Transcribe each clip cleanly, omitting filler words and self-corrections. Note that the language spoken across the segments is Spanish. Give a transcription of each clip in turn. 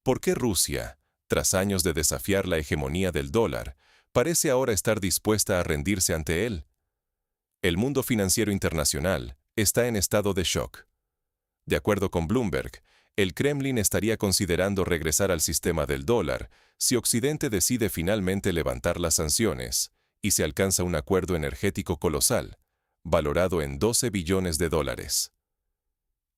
¿Por qué Rusia, tras años de desafiar la hegemonía del dólar, parece ahora estar dispuesta a rendirse ante él? El mundo financiero internacional está en estado de shock. De acuerdo con Bloomberg, el Kremlin estaría considerando regresar al sistema del dólar si Occidente decide finalmente levantar las sanciones y se alcanza un acuerdo energético colosal, valorado en 12 billones de dólares.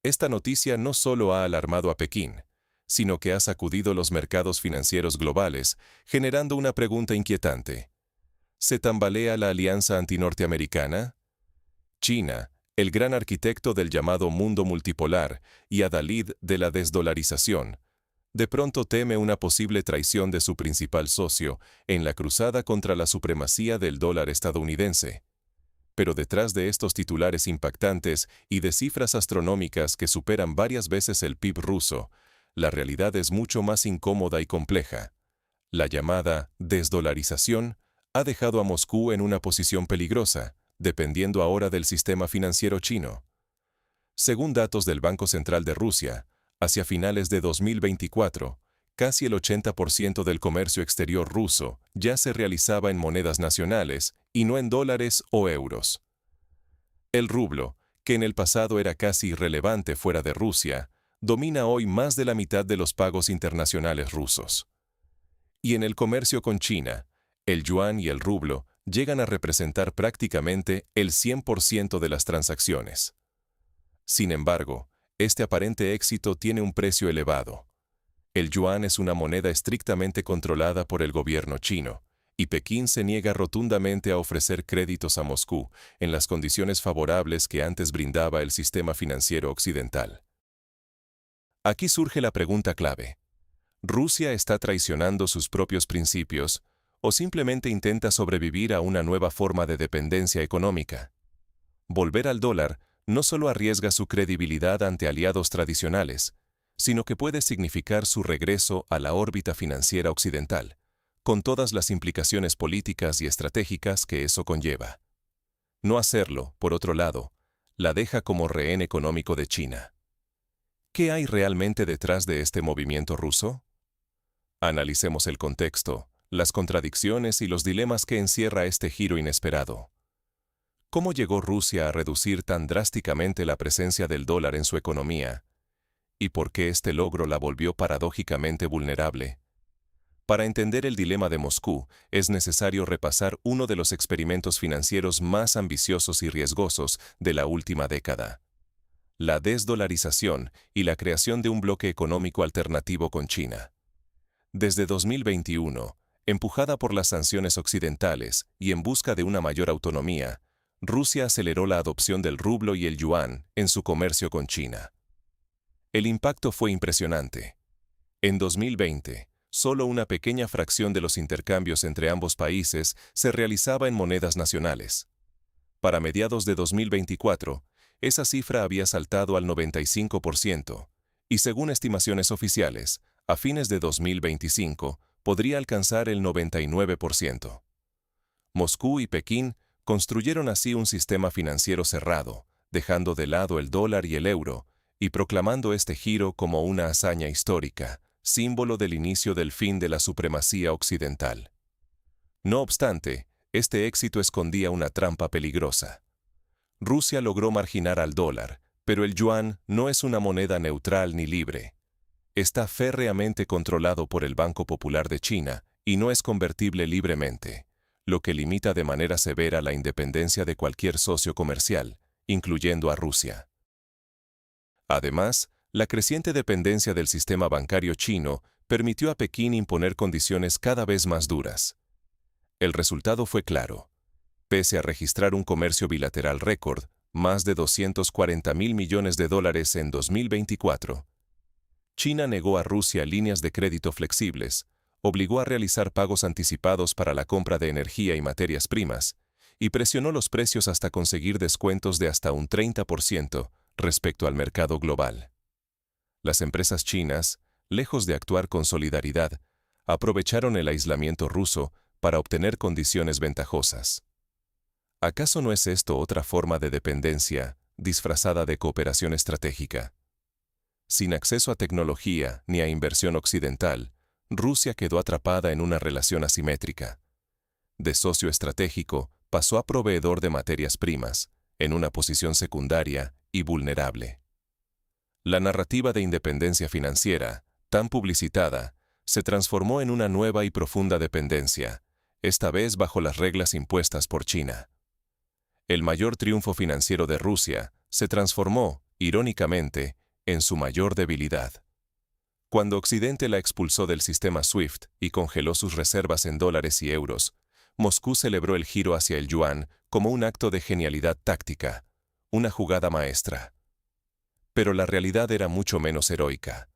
Esta noticia no solo ha alarmado a Pekín, sino que ha sacudido los mercados financieros globales, generando una pregunta inquietante. ¿Se tambalea la alianza antinorteamericana? China, el gran arquitecto del llamado mundo multipolar y adalid de la desdolarización, de pronto teme una posible traición de su principal socio en la cruzada contra la supremacía del dólar estadounidense. Pero detrás de estos titulares impactantes y de cifras astronómicas que superan varias veces el PIB ruso, la realidad es mucho más incómoda y compleja. La llamada desdolarización ha dejado a Moscú en una posición peligrosa, dependiendo ahora del sistema financiero chino. Según datos del Banco Central de Rusia, hacia finales de 2024, casi el 80% del comercio exterior ruso ya se realizaba en monedas nacionales y no en dólares o euros. El rublo, que en el pasado era casi irrelevante fuera de Rusia, domina hoy más de la mitad de los pagos internacionales rusos. Y en el comercio con China, el yuan y el rublo llegan a representar prácticamente el 100% de las transacciones. Sin embargo, este aparente éxito tiene un precio elevado. El yuan es una moneda estrictamente controlada por el gobierno chino, y Pekín se niega rotundamente a ofrecer créditos a Moscú en las condiciones favorables que antes brindaba el sistema financiero occidental. Aquí surge la pregunta clave. ¿Rusia está traicionando sus propios principios o simplemente intenta sobrevivir a una nueva forma de dependencia económica? Volver al dólar no solo arriesga su credibilidad ante aliados tradicionales, sino que puede significar su regreso a la órbita financiera occidental, con todas las implicaciones políticas y estratégicas que eso conlleva. No hacerlo, por otro lado, la deja como rehén económico de China. ¿Qué hay realmente detrás de este movimiento ruso? Analicemos el contexto, las contradicciones y los dilemas que encierra este giro inesperado. ¿Cómo llegó Rusia a reducir tan drásticamente la presencia del dólar en su economía? ¿Y por qué este logro la volvió paradójicamente vulnerable? Para entender el dilema de Moscú, es necesario repasar uno de los experimentos financieros más ambiciosos y riesgosos de la última década: la desdolarización y la creación de un bloque económico alternativo con China. Desde 2021, empujada por las sanciones occidentales y en busca de una mayor autonomía, Rusia aceleró la adopción del rublo y el yuan en su comercio con China. El impacto fue impresionante. En 2020, solo una pequeña fracción de los intercambios entre ambos países se realizaba en monedas nacionales. Para mediados de 2024, esa cifra había saltado al 95%, y según estimaciones oficiales, a fines de 2025 podría alcanzar el 99%. Moscú y Pekín construyeron así un sistema financiero cerrado, dejando de lado el dólar y el euro, y proclamando este giro como una hazaña histórica, símbolo del inicio del fin de la supremacía occidental. No obstante, este éxito escondía una trampa peligrosa. Rusia logró marginar al dólar, pero el yuan no es una moneda neutral ni libre. Está férreamente controlado por el Banco Popular de China y no es convertible libremente, lo que limita de manera severa la independencia de cualquier socio comercial, incluyendo a Rusia. Además, la creciente dependencia del sistema bancario chino permitió a Pekín imponer condiciones cada vez más duras. El resultado fue claro. Pese a registrar un comercio bilateral récord, más de 240.000 millones de dólares en 2024, China negó a Rusia líneas de crédito flexibles, obligó a realizar pagos anticipados para la compra de energía y materias primas, y presionó los precios hasta conseguir descuentos de hasta un 30% respecto al mercado global. Las empresas chinas, lejos de actuar con solidaridad, aprovecharon el aislamiento ruso para obtener condiciones ventajosas. ¿Acaso no es esto otra forma de dependencia, disfrazada de cooperación estratégica? Sin acceso a tecnología ni a inversión occidental, Rusia quedó atrapada en una relación asimétrica. De socio estratégico pasó a proveedor de materias primas, en una posición secundaria y vulnerable. La narrativa de independencia financiera, tan publicitada, se transformó en una nueva y profunda dependencia, esta vez bajo las reglas impuestas por China. El mayor triunfo financiero de Rusia se transformó, irónicamente, en su mayor debilidad. Cuando Occidente la expulsó del sistema SWIFT y congeló sus reservas en dólares y euros, Moscú celebró el giro hacia el yuan como un acto de genialidad táctica, una jugada maestra. Pero la realidad era mucho menos heroica.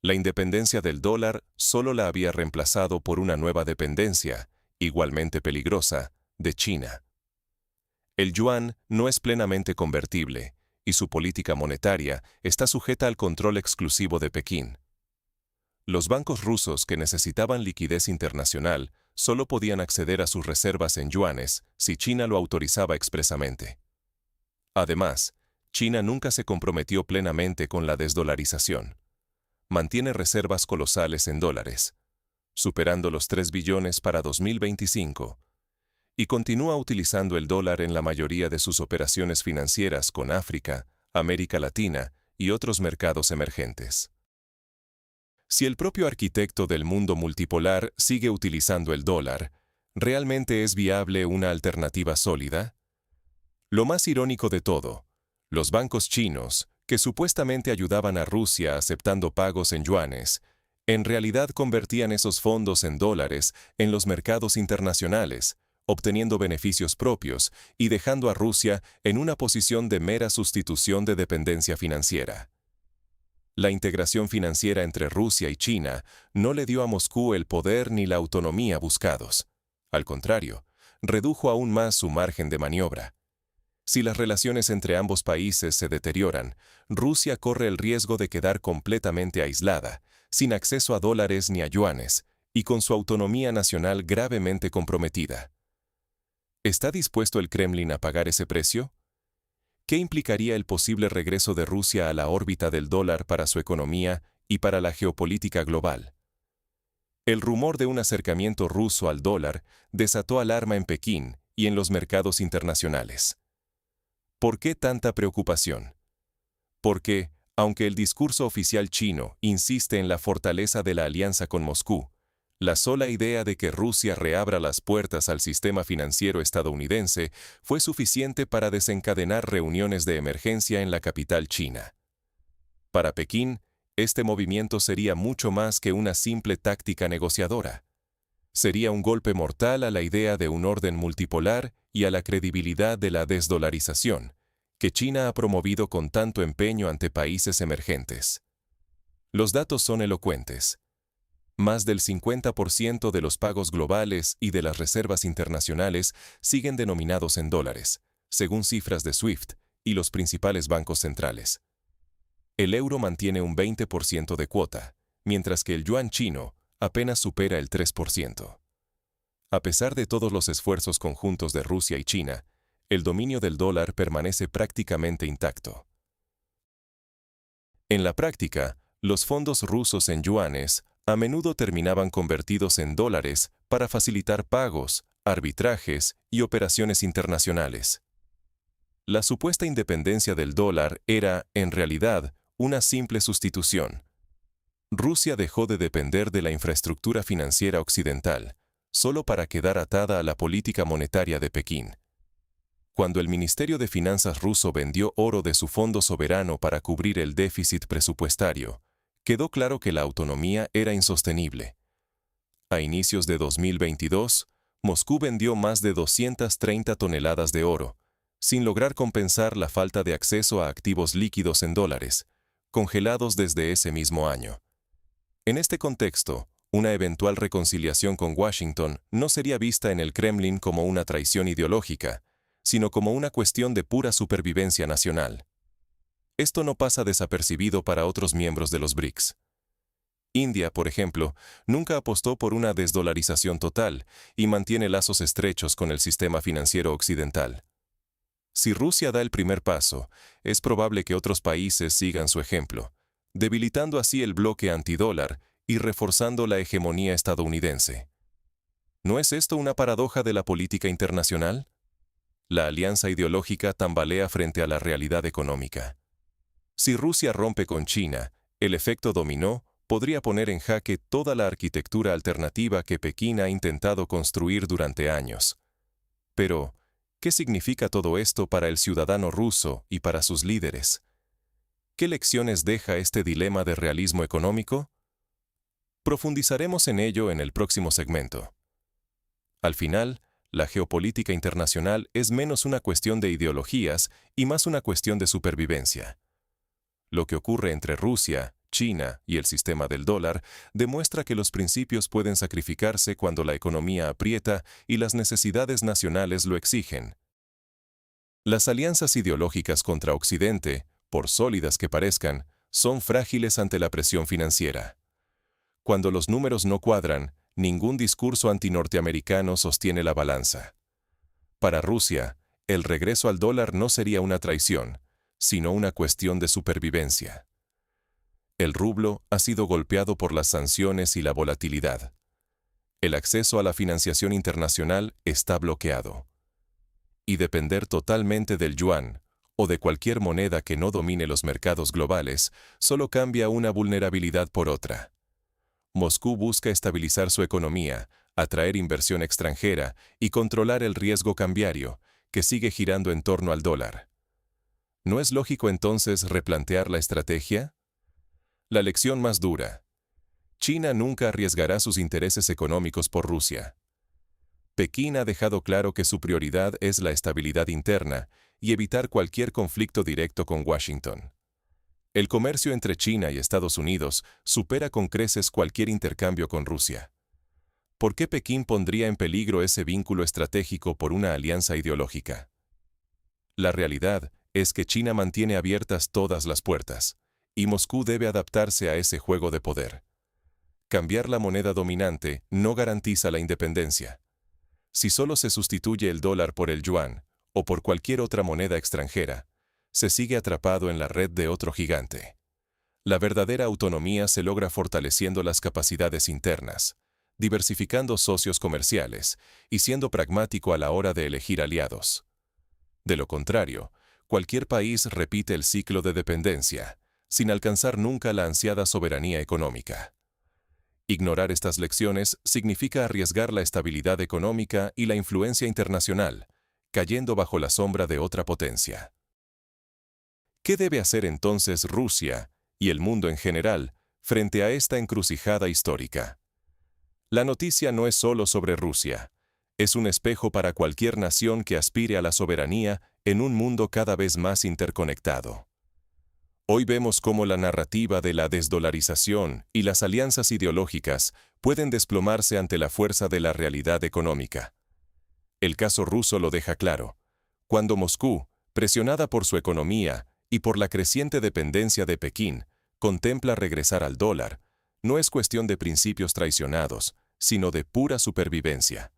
La independencia del dólar solo la había reemplazado por una nueva dependencia, igualmente peligrosa, de China. El yuan no es plenamente convertible, y su política monetaria está sujeta al control exclusivo de Pekín. Los bancos rusos que necesitaban liquidez internacional solo podían acceder a sus reservas en yuanes si China lo autorizaba expresamente. Además, China nunca se comprometió plenamente con la desdolarización. Mantiene reservas colosales en dólares, superando los 3 billones para 2025, y continúa utilizando el dólar en la mayoría de sus operaciones financieras con África, América Latina y otros mercados emergentes. Si el propio arquitecto del mundo multipolar sigue utilizando el dólar, ¿realmente es viable una alternativa sólida? Lo más irónico de todo, los bancos chinos, que supuestamente ayudaban a Rusia aceptando pagos en yuanes, en realidad convertían esos fondos en dólares en los mercados internacionales, obteniendo beneficios propios y dejando a Rusia en una posición de mera sustitución de dependencia financiera. La integración financiera entre Rusia y China no le dio a Moscú el poder ni la autonomía buscados. Al contrario, redujo aún más su margen de maniobra. Si las relaciones entre ambos países se deterioran, Rusia corre el riesgo de quedar completamente aislada, sin acceso a dólares ni a yuanes, y con su autonomía nacional gravemente comprometida. ¿Está dispuesto el Kremlin a pagar ese precio? ¿Qué implicaría el posible regreso de Rusia a la órbita del dólar para su economía y para la geopolítica global? El rumor de un acercamiento ruso al dólar desató alarma en Pekín y en los mercados internacionales. ¿Por qué tanta preocupación? Porque, aunque el discurso oficial chino insiste en la fortaleza de la alianza con Moscú, la sola idea de que Rusia reabra las puertas al sistema financiero estadounidense fue suficiente para desencadenar reuniones de emergencia en la capital china. Para Pekín, este movimiento sería mucho más que una simple táctica negociadora. Sería un golpe mortal a la idea de un orden multipolar y a la credibilidad de la desdolarización, que China ha promovido con tanto empeño ante países emergentes. Los datos son elocuentes. Más del 50% de los pagos globales y de las reservas internacionales siguen denominados en dólares, según cifras de SWIFT y los principales bancos centrales. El euro mantiene un 20% de cuota, mientras que el yuan chino apenas supera el 3%. A pesar de todos los esfuerzos conjuntos de Rusia y China, el dominio del dólar permanece prácticamente intacto. En la práctica, los fondos rusos en yuanes a menudo terminaban convertidos en dólares para facilitar pagos, arbitrajes y operaciones internacionales. La supuesta independencia del dólar era, en realidad, una simple sustitución. Rusia dejó de depender de la infraestructura financiera occidental, solo para quedar atada a la política monetaria de Pekín. Cuando el Ministerio de Finanzas ruso vendió oro de su fondo soberano para cubrir el déficit presupuestario, quedó claro que la autonomía era insostenible. A inicios de 2022, Moscú vendió más de 230 toneladas de oro, sin lograr compensar la falta de acceso a activos líquidos en dólares, congelados desde ese mismo año. En este contexto, una eventual reconciliación con Washington no sería vista en el Kremlin como una traición ideológica, sino como una cuestión de pura supervivencia nacional. Esto no pasa desapercibido para otros miembros de los BRICS. India, por ejemplo, nunca apostó por una desdolarización total y mantiene lazos estrechos con el sistema financiero occidental. Si Rusia da el primer paso, es probable que otros países sigan su ejemplo, debilitando así el bloque antidólar y reforzando la hegemonía estadounidense. ¿No es esto una paradoja de la política internacional? La alianza ideológica tambalea frente a la realidad económica. Si Rusia rompe con China, el efecto dominó podría poner en jaque toda la arquitectura alternativa que Pekín ha intentado construir durante años. Pero, ¿qué significa todo esto para el ciudadano ruso y para sus líderes? ¿Qué lecciones deja este dilema de realismo económico? Profundizaremos en ello en el próximo segmento. Al final, la geopolítica internacional es menos una cuestión de ideologías y más una cuestión de supervivencia. Lo que ocurre entre Rusia, China y el sistema del dólar demuestra que los principios pueden sacrificarse cuando la economía aprieta y las necesidades nacionales lo exigen. Las alianzas ideológicas contra Occidente, por sólidas que parezcan, son frágiles ante la presión financiera. Cuando los números no cuadran, ningún discurso antinorteamericano sostiene la balanza. Para Rusia, el regreso al dólar no sería una traición, sino una cuestión de supervivencia. El rublo ha sido golpeado por las sanciones y la volatilidad. El acceso a la financiación internacional está bloqueado. Y depender totalmente del yuan, o de cualquier moneda que no domine los mercados globales, solo cambia una vulnerabilidad por otra. Moscú busca estabilizar su economía, atraer inversión extranjera y controlar el riesgo cambiario, que sigue girando en torno al dólar. ¿No es lógico entonces replantear la estrategia? La lección más dura. China nunca arriesgará sus intereses económicos por Rusia. Pekín ha dejado claro que su prioridad es la estabilidad interna y evitar cualquier conflicto directo con Washington. El comercio entre China y Estados Unidos supera con creces cualquier intercambio con Rusia. ¿Por qué Pekín pondría en peligro ese vínculo estratégico por una alianza ideológica? La realidad es que China mantiene abiertas todas las puertas, y Moscú debe adaptarse a ese juego de poder. Cambiar la moneda dominante no garantiza la independencia. Si solo se sustituye el dólar por el yuan, o por cualquier otra moneda extranjera, se sigue atrapado en la red de otro gigante. La verdadera autonomía se logra fortaleciendo las capacidades internas, diversificando socios comerciales y siendo pragmático a la hora de elegir aliados. De lo contrario, cualquier país repite el ciclo de dependencia, sin alcanzar nunca la ansiada soberanía económica. Ignorar estas lecciones significa arriesgar la estabilidad económica y la influencia internacional, cayendo bajo la sombra de otra potencia. ¿Qué debe hacer entonces Rusia y el mundo en general frente a esta encrucijada histórica? La noticia no es solo sobre Rusia. Es un espejo para cualquier nación que aspire a la soberanía en un mundo cada vez más interconectado. Hoy vemos cómo la narrativa de la desdolarización y las alianzas ideológicas pueden desplomarse ante la fuerza de la realidad económica. El caso ruso lo deja claro. Cuando Moscú, presionada por su economía y por la creciente dependencia de Pekín, contempla regresar al dólar, no es cuestión de principios traicionados, sino de pura supervivencia.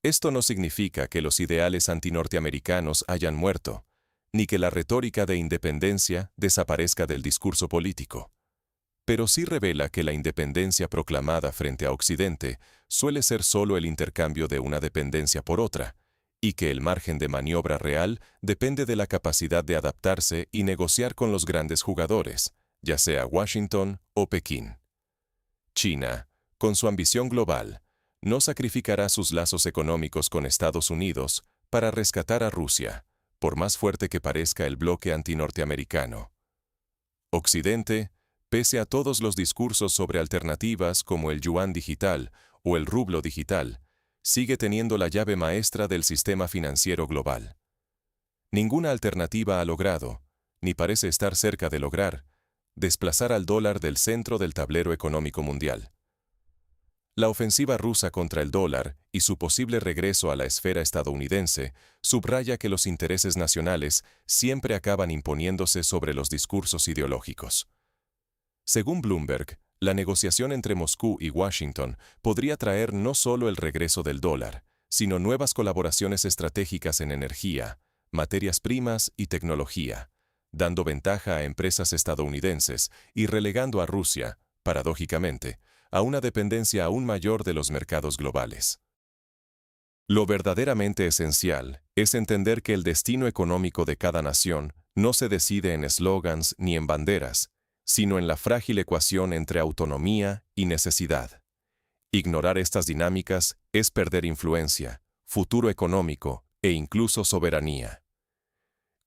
Esto no significa que los ideales antinorteamericanos hayan muerto, ni que la retórica de independencia desaparezca del discurso político. Pero sí revela que la independencia proclamada frente a Occidente suele ser solo el intercambio de una dependencia por otra, y que el margen de maniobra real depende de la capacidad de adaptarse y negociar con los grandes jugadores, ya sea Washington o Pekín. China, con su ambición global, no sacrificará sus lazos económicos con Estados Unidos para rescatar a Rusia, por más fuerte que parezca el bloque antinorteamericano. Occidente, pese a todos los discursos sobre alternativas como el yuan digital o el rublo digital, sigue teniendo la llave maestra del sistema financiero global. Ninguna alternativa ha logrado, ni parece estar cerca de lograr, desplazar al dólar del centro del tablero económico mundial. La ofensiva rusa contra el dólar y su posible regreso a la esfera estadounidense subraya que los intereses nacionales siempre acaban imponiéndose sobre los discursos ideológicos. Según Bloomberg, la negociación entre Moscú y Washington podría traer no solo el regreso del dólar, sino nuevas colaboraciones estratégicas en energía, materias primas y tecnología, dando ventaja a empresas estadounidenses y relegando a Rusia, paradójicamente, a una dependencia aún mayor de los mercados globales. Lo verdaderamente esencial es entender que el destino económico de cada nación no se decide en eslogans ni en banderas, sino en la frágil ecuación entre autonomía y necesidad. Ignorar estas dinámicas es perder influencia, futuro económico e incluso soberanía.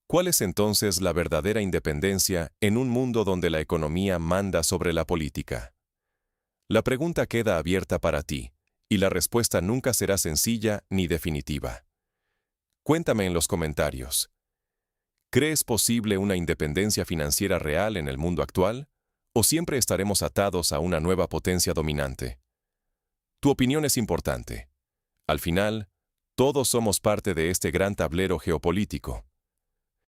¿Cuál es entonces la verdadera independencia en un mundo donde la economía manda sobre la política? La pregunta queda abierta para ti, y la respuesta nunca será sencilla ni definitiva. Cuéntame en los comentarios. ¿Crees posible una independencia financiera real en el mundo actual? ¿O siempre estaremos atados a una nueva potencia dominante? Tu opinión es importante. Al final, todos somos parte de este gran tablero geopolítico.